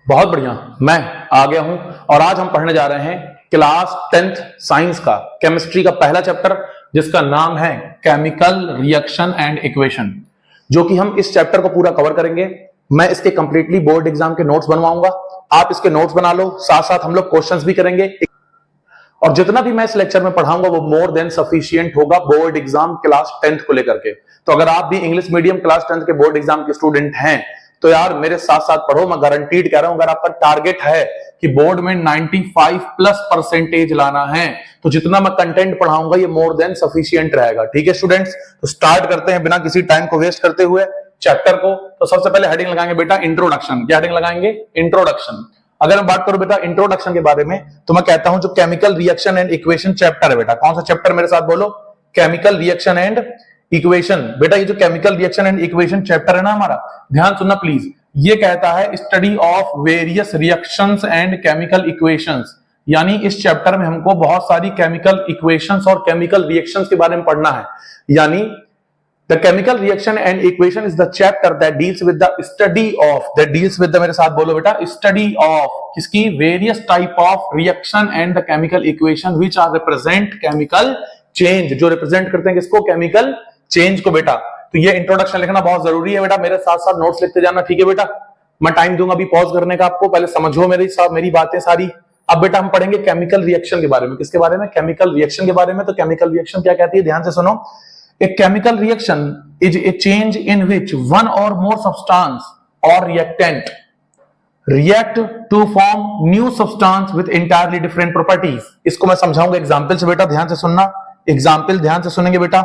बहुत बढ़िया, मैं आ गया हूं और आज हम पढ़ने जा रहे हैं क्लास 10th साइंस का केमिस्ट्री का पहला चैप्टर, जिसका नाम है केमिकल रिएक्शन एंड इक्वेशन, जो कि हम इस चैप्टर को पूरा कवर करेंगे। मैं इसके कंप्लीटली बोर्ड एग्जाम के नोट्स बनवाऊंगा, आप इसके नोट्स बना लो, साथ साथ हम लोग क्वेश्चंस भी करेंगे और जितना भी मैं इस लेक्चर में पढ़ाऊंगा वो मोर देन सफिशिएंट होगा बोर्ड एग्जाम क्लास 10th को लेकर के। तो अगर आप भी इंग्लिश मीडियम क्लास 10th के बोर्ड एग्जाम के स्टूडेंट हैं तो यार मेरे साथ साथ पढ़ो, मैं गारंटीड कह रहा हूं। अगर आपका टारगेट है कि बोर्ड में 95+ % लाना है तो जितना मैं कंटेंट पढ़ाऊंगा ये मोर देन सफिशिएंट रहेगा। ठीक है स्टूडेंट्स, तो स्टार्ट करते हैं बिना किसी टाइम को वेस्ट करते हुए चैप्टर को। तो सबसे पहले हेडिंग लगाएंगे बेटा इंट्रोडक्शन। क्या हेडिंग लगाएंगे? इंट्रोडक्शन। अगर मैं बात करूं बेटा इंट्रोडक्शन के बारे में तो मैं कहता हूं जो chemical reaction and equation chapter है बेटा, कौन सा चैप्टर मेरे साथ बोलो? Chemical reaction and equation. बेटा ये जो chemical reaction and equation chapter है ना हमारा, ध्यान सुनना प्लीज, ये कहता है study of various reactions and chemical equations. यानी इस चैप्टर में हमको बहुत सारी केमिकल इक्वेशंस और केमिकल रिएक्शंस के बारे में पढ़ना है। यानी The chemical reaction and equation is the chapter that deals with the study of, that deals with the, मेरे साथ बोलो बेटा, study of किसकी? various type of reaction and the chemical equation which are represent chemical change, जो represent करते हैं किसको? chemical change को बेटा। तो ये इंट्रोडक्शन लिखना बहुत जरूरी है बेटा, मेरे साथ साथ नोट्स लिखते जाना, ठीक है बेटा। मैं टाइम दूंगा अभी पॉज करने का आपको, पहले समझो मेरी बातें सारी। अब बेटा हम पढ़ेंगे केमिकल रिएक्शन के बारे में। किसके बारे में? केमिकल रिएक्शन के बारे में। तो केमिकल रिएक्शन क्या कहती है, ध्यान से सुनो। A chemical reaction is a change in which one or more substance or reactant react to form new substance with entirely different properties। इसको मैं समझाऊंगा एग्जाम्पल से बेटा, ध्यान से सुनना। एग्जाम्पल ध्यान से सुनेंगे बेटा।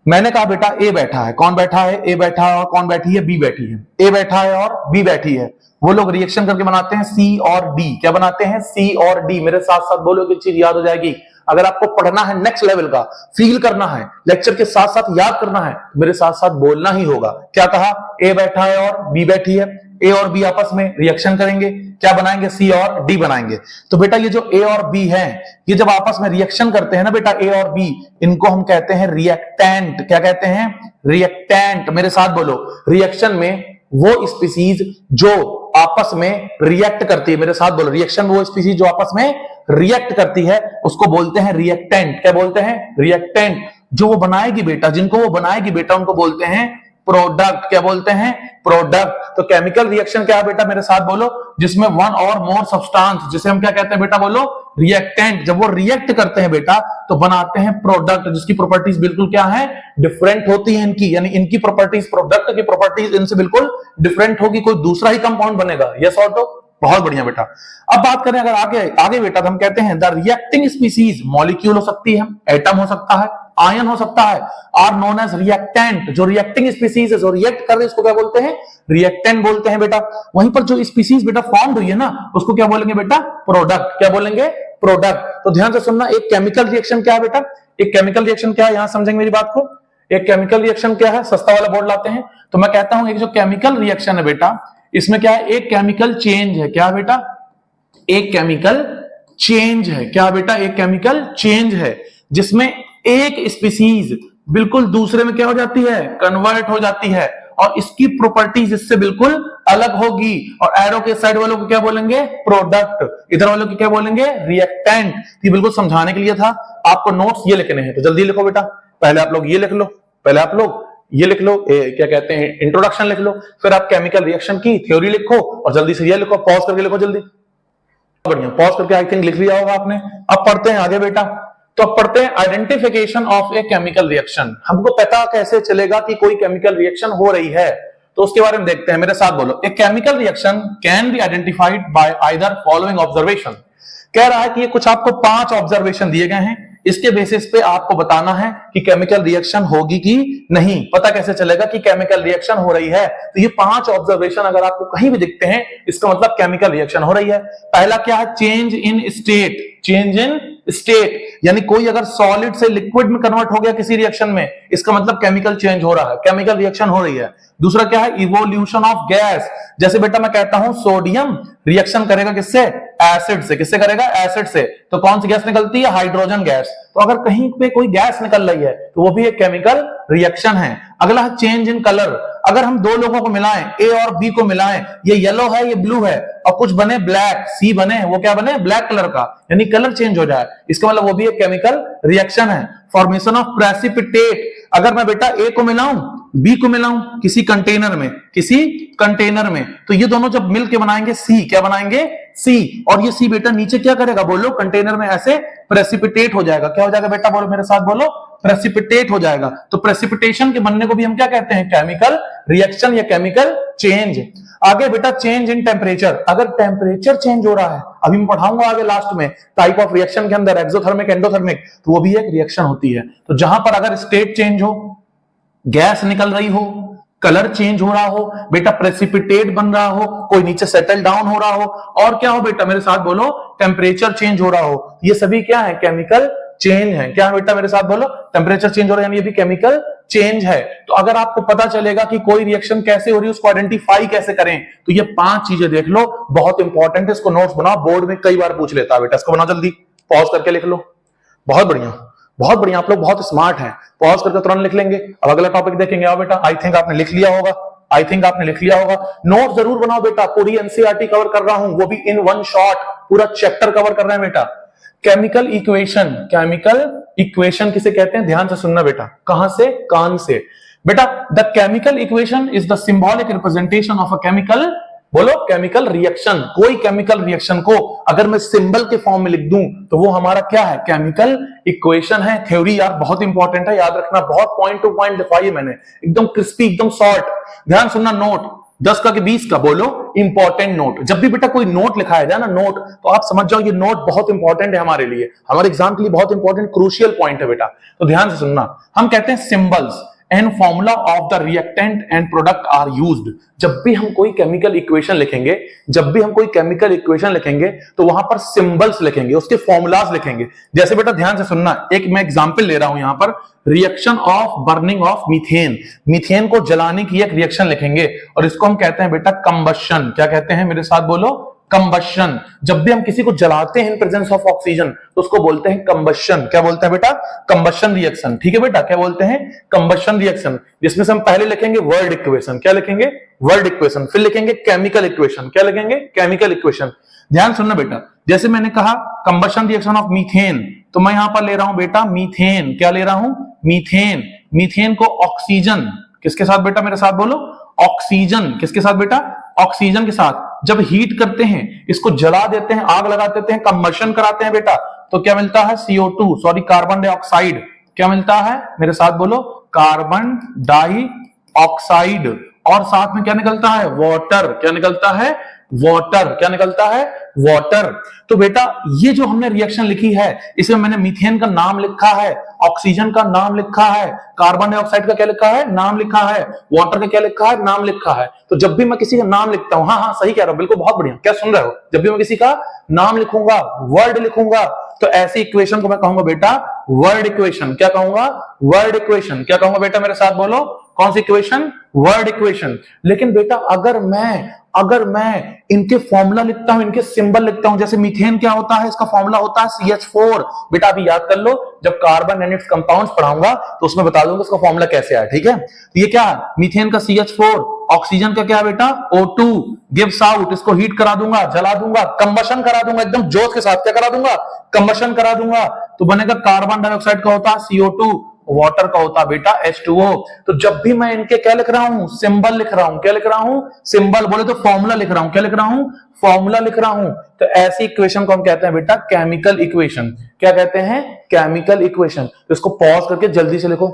मैंने कहा बेटा ए बैठा है, कौन बैठा है? ए बैठा है। और कौन बैठी है? बी बैठी है। ए बैठा है और बी बैठी है। वो लोग रिएक्शन करके बनाते हैं सी और डी। क्या बनाते हैं? सी और डी। मेरे साथ साथ बोलो कि चीज याद हो जाएगी। अगर आपको पढ़ना है नेक्स्ट लेवल का, फील करना है, लेक्चर के साथ साथ याद करना है, मेरे साथ साथ बोलना ही होगा। क्या कहा? ए बैठा है और बी बैठी है। ए और बी आपस में रिएक्शन करेंगे, क्या बनाएंगे? सी और डी बनाएंगे। तो बेटा ये जो ए और बी है, ये जब आपस में रिएक्शन करते हैं ना बेटा, ए और बी, इनको हम कहते हैं रिएक्टेंट। क्या कहते हैं? रिएक्टेंट। मेरे साथ बोलो, रिएक्शन में वो स्पीसीज जो आपस में रिएक्ट करती है, मेरे साथ बोलो, रिएक्शन वो स्पीसीज जो आपस में रिएक्ट करती है उसको बोलते हैं रिएक्टेंट। क्या बोलते हैं? रिएक्टेंट। जो वो बनाएगी बेटा, जिनको वो बनाएगी बेटा, उनको बोलते हैं प्रोडक्ट। क्या बोलते हैं? प्रोडक्ट। तो केमिकल रिएक्शन क्या है बेटा, मेरे साथ बोलो, जिसमें वन और मोर सब्सटेंस, जिसे हम क्या कहते हैं बेटा, बोलो, रिएक्टेंट। जब वो रिएक्ट करते हैं बेटा तो बनाते हैं प्रोडक्ट, जिसकी प्रॉपर्टीज बिल्कुल क्या है? डिफरेंट होती है इनकी। यानी इनकी प्रॉपर्टीज, प्रोडक्ट की प्रॉपर्टीज इनसे बिल्कुल डिफरेंट होगी, कोई दूसरा ही कंपाउंड बनेगा। यस और नो? बहुत बढ़िया बेटा। अब बात करें अगर आगे बेटा, तो हम कहते हैं द रिएक्टिंग स्पीसीज, मॉलिक्यूल हो सकती है, एटम हो सकता है, आयन हो सकता है, आर नोन एज रिएक्टेंट। जो रिएक्टिंग स्पीसीज है, जो रिएक्ट कर रहे हैं, इसको क्या बोलते हैं? रिएक्टेंट बोलते हैं बेटा। वहीं पर जो स्पीसीज बेटा फॉर्म हुई है ना, उसको क्या बोलेंगे बेटा? प्रोडक्ट। क्या बोलेंगे? प्रोडक्ट। तो ध्यान से सुनना, एक केमिकल रिएक्शन क्या है बेटा? एक केमिकल रिएक्शन क्या है, यहां समझेंगे मेरी बात को। एक केमिकल रिएक्शन क्या है? सस्ता वाला बोर्ड लाते हैं तो मैं कहता हूं एक जो केमिकल रिएक्शन है बेटा, इसमें क्या है? एक केमिकल चेंज है। क्या बेटा? एक केमिकल चेंज है। क्या बेटा? एक केमिकल चेंज है जिसमें एक स्पीसीज बिल्कुल दूसरे में क्या हो जाती है? कन्वर्ट हो जाती है और इसकी प्रॉपर्टीज इससे बिल्कुल अलग होगी। और एरो के साइड वालों को क्या बोलेंगे? प्रोडक्ट। इधर वालों को क्या बोलेंगे? रिएक्टेंट। ये बिल्कुल समझाने के लिए था। आपको नोट्स ये लिखने हैं तो जल्दी लिखो बेटा। पहले आप लोग ये लिख लो, पहले आप लोग ये लिख लो, क्या कहते हैं, इंट्रोडक्शन लिख लो, फिर आप केमिकल रिएक्शन की थ्योरी लिखो और जल्दी से ये लिखो, पॉज करके लिखो जल्दी। बढ़िया, पॉज करके आई थिंक लिख लिया होगा आपने। अब पढ़ते हैं आगे बेटा। तो अब पढ़ते हैं identification of a chemical reaction. हमको पता कैसे चलेगा कि कोई केमिकल रिएक्शन हो रही है, तो उसके बारे में देखते हैं। मेरे साथ बोलो, a chemical reaction can be identified by either following observation. कह रहा है कि ये कुछ आपको 5 ऑब्जर्वेशन दिए गए हैं, इसके बेसिस पे आपको बताना है कि केमिकल रिएक्शन होगी कि नहीं। पता कैसे चलेगा कि केमिकल रिएक्शन हो रही है? तो ये 5 ऑब्जर्वेशन अगर आपको कहीं भी दिखते हैं, इसका मतलब केमिकल रिएक्शन हो रही है। पहला क्या है? Change in state. Change in state यानी कोई अगर सॉलिड से लिक्विड में कन्वर्ट हो गया किसी रिएक्शन में, इसका मतलब केमिकल चेंज हो रहा है, केमिकल रिएक्शन हो रही है। दूसरा क्या है? Evolution of gas. जैसे बेटा मैं कहता हूं सोडियम रिएक्शन करेगा किससे? एसिड से। किससे करेगा? एसिड से। तो कौन सी गैस निकलती है? Hydrogen gas. तो अगर कहीं पे कोई गैस निकल रही है तो वो भी एक केमिकल रिएक्शन है। अगला है चेंज इन कलर। अगर हम दो लोगों को मिलाएं, ए और बी को मिलाएं, ये येलो है ये ब्लू है और कुछ बने ब्लैक, सी बने, वो क्या बने ब्लैक कलर का, यानी कलर चेंज हो जाए, इसका मतलब वो भी एक केमिकल रिएक्शन है। फॉर्मेशन ऑफ प्रेसिपिटेट, अगर मैं बेटा ए को मिलाऊं बी को मिलाऊं किसी कंटेनर में, तो ये दोनों जब मिलके बनाएंगे सी, क्या बनाएंगे सी, और ये सी बेटा नीचे क्या करेगा बोलो, कंटेनर में ऐसे प्रेसिपिटेट हो जाएगा। क्या हो जाएगा बेटा, बोलो मेरे साथ बोलो, प्रेसिपिटेट हो जाएगा। तो प्रेसिपिटेशन के बनने को भी हम क्या कहते हैं, केमिकल रिएक्शन या केमिकल चेंज। आगे बेटा चेंज इन टेम्परेचर, अगर टेम्परेचर चेंज हो रहा है, अभी मैं पढ़ाऊंगा आगे लास्ट में टाइप ऑफ रिएक्शन के अंदर एक्सोथर्मिक एंडोथर्मिक, तो वो भी एक रिएक्शन होती है। तो जहां पर अगर स्टेट चेंज हो, गैस निकल रही हो, कलर चेंज हो रहा हो, बेटा प्रेसिपिटेट बन रहा हो, कोई नीचे सेटल डाउन हो रहा हो, और क्या हो बेटा मेरे साथ बोलो, टेम्परेचर चेंज हो रहा हो, ये सभी क्या है, केमिकल चेंज है। क्या है बेटा मेरे साथ बोलो, टेम्परेचर चेंज हो रहा है, यानी ये भी केमिकल चेंज है। तो अगर आपको पता चलेगा कि कोई रिएक्शन कैसे हो रही है, उसको आइडेंटिफाई कैसे करें, तो ये 5 चीजें देख लो, बहुत इंपॉर्टेंट है। इसको नोट्स बनाओ, बोर्ड में कई बार पूछ लेता है बेटा, इसको बनाओ जल्दी, पॉज करके लिख लो। बहुत बढ़िया, बहुत बढ़िया, आप लोग बहुत स्मार्ट हैं, पॉज करके तुरंत लिख लेंगे। अब अगला टॉपिक देखेंगे। आओ बेटा, आई थिंक आपने लिख लिया होगा, नोट जरूर बनाओ बेटा, पूरी एनसीईआरटी कवर कर रहा हूं, वो भी इन वन शॉट, पूरा चैप्टर कवर कर रहे हैं बेटा। केमिकल इक्वेशन किसे कहते हैं, ध्यान से सुनना बेटा, कहां से, कान से बेटा। The chemical equation is the symbolic representation of a chemical, बोलो केमिकल रिएक्शन। कोई केमिकल रिएक्शन को अगर मैं सिंबल के फॉर्म में लिख दूं तो वो हमारा क्या है, केमिकल इक्वेशन है। थ्योरी यार बहुत इंपॉर्टेंट है, याद रखना, बहुत पॉइंट टू पॉइंट लिखवाई मैंने, एकदम क्रिस्पी, एकदम शॉर्ट। ध्यान सुनना, नोट 10 का कि 20 का, बोलो इंपॉर्टेंट नोट। जब भी बेटा कोई नोट लिखाया जाए ना, नोट, तो आप समझ जाओ ये नोट बहुत इंपॉर्टेंट है हमारे लिए, हमारे एग्जाम के लिए बहुत इंपॉर्टेंट क्रूशियल पॉइंट है बेटा। तो ध्यान से सुनना, हम कहते हैं symbols and formula of the reactant and product are used. जब भी हम कोई केमिकल इक्वेशन लिखेंगे, तो वहां पर सिंबल्स लिखेंगे, उसके फॉर्मूलाज लिखेंगे। जैसे बेटा ध्यान से सुनना, एक मैं एग्जांपल ले रहा हूं यहां पर, reaction of burning of methane, methane को जलाने की एक रिएक्शन लिखेंगे, और इसको हम कहते हैं बेटा कंबशन। क्या कहते हैं, मेरे साथ बोलो, कंबशन। जब भी हम किसी को जलाते हैं इन प्रेजेंस ऑफ ऑक्सीजन, तो उसको बोलते हैं कंबशन। क्या बोलते हैं बेटा, कंबशन रिएक्शन। ठीक है बेटा, क्या बोलते हैं, कंबशन रिएक्शन। जिसमें से हम पहले लिखेंगे वर्ड इक्वेशन, क्या लिखेंगे, वर्ड इक्वेशन, फिर लिखेंगे केमिकल इक्वेशन, क्या लिखेंगे, केमिकल इक्वेशन। ध्यान सुनना बेटा, जैसे मैंने कहा कंबशन रिएक्शन ऑफ मीथेन, तो मैं यहां पर ले रहा हूं बेटा मीथेन, क्या ले रहा हूं, मीथेन। मीथेन को ऑक्सीजन, किसके साथ बेटा मेरे साथ बोलो, ऑक्सीजन, किसके साथ बेटा, ऑक्सीजन के साथ जब हीट करते हैं, इसको जला देते हैं, आग लगा देते हैं, कंबशन कराते हैं बेटा, तो क्या मिलता है, CO2, सॉरी कार्बन डाइऑक्साइड। क्या मिलता है मेरे साथ बोलो, कार्बन डाइऑक्साइड, और साथ में क्या निकलता है, वाटर। क्या निकलता है, वाटर। क्या निकलता है, वाटर। तो बेटा ये जो हमने रिएक्शन लिखी है, इसमें मैंने मीथेन का नाम लिखा है, ऑक्सीजन का नाम लिखा है, कार्बन डाइऑक्साइड का क्या लिखा है, नाम लिखा है, वाटर का क्या लिखा है, नाम लिखा है। तो जब भी मैं किसी का नाम लिखता हूं, हाँ सही कह रहा हूं, बिल्कुल, बहुत बढ़िया, क्या सुन रहे हो, जब भी मैं किसी का नाम लिखूंगा, वर्ड लिखूंगा, तो ऐसी इक्वेशन को मैं कहूंगा बेटा वर्ड इक्वेशन। क्या कहूंगा, वर्ड इक्वेशन। क्या कहूंगा बेटा मेरे साथ बोलो, कौन सी इक्वेशन, वर्ड इक्वेशन। लेकिन बेटा अगर मैं इनके फॉर्मूला लिखता हूं, इनके सिंबल लिखता हूं, जैसे मीथेन क्या होता है, इसका फॉर्मूला होता है CH4। बेटा अभी याद कर लो, जब कार्बन एंड इट्स कंपाउंड्स पढ़ाऊंगा तो उसमें बता दूंगा इसका फॉर्मूला कैसे आया, ठीक है। तो ये क्या, मीथेन का CH4, ऑक्सीजन का क्या बेटा, O2 गिव्स आउट, इसको हीट करा दूंगा, जला दूंगा, कंबशन करा दूंगा, एकदम जोश के साथ क्या करा दूंगा, कंबशन करा दूंगा, तो बनेगा कार्बन डाइऑक्साइड का होता है CO2, वाटर का होता बेटा H2O। तो जब भी मैं इनके क्या लिख रहा हूं, सिंबल लिख रहा हूं, क्या लिख रहा हूं, सिंबल, बोले तो फॉर्मूला लिख रहा हूं, क्या लिख रहा हूं, फॉर्मूला लिख रहा हूं। तो ऐसी इक्वेशन को हम कहते हैं बेटा केमिकल इक्वेशन। क्या कहते हैं, केमिकल इक्वेशन। तो इसको पॉज करके जल्दी से लिखो,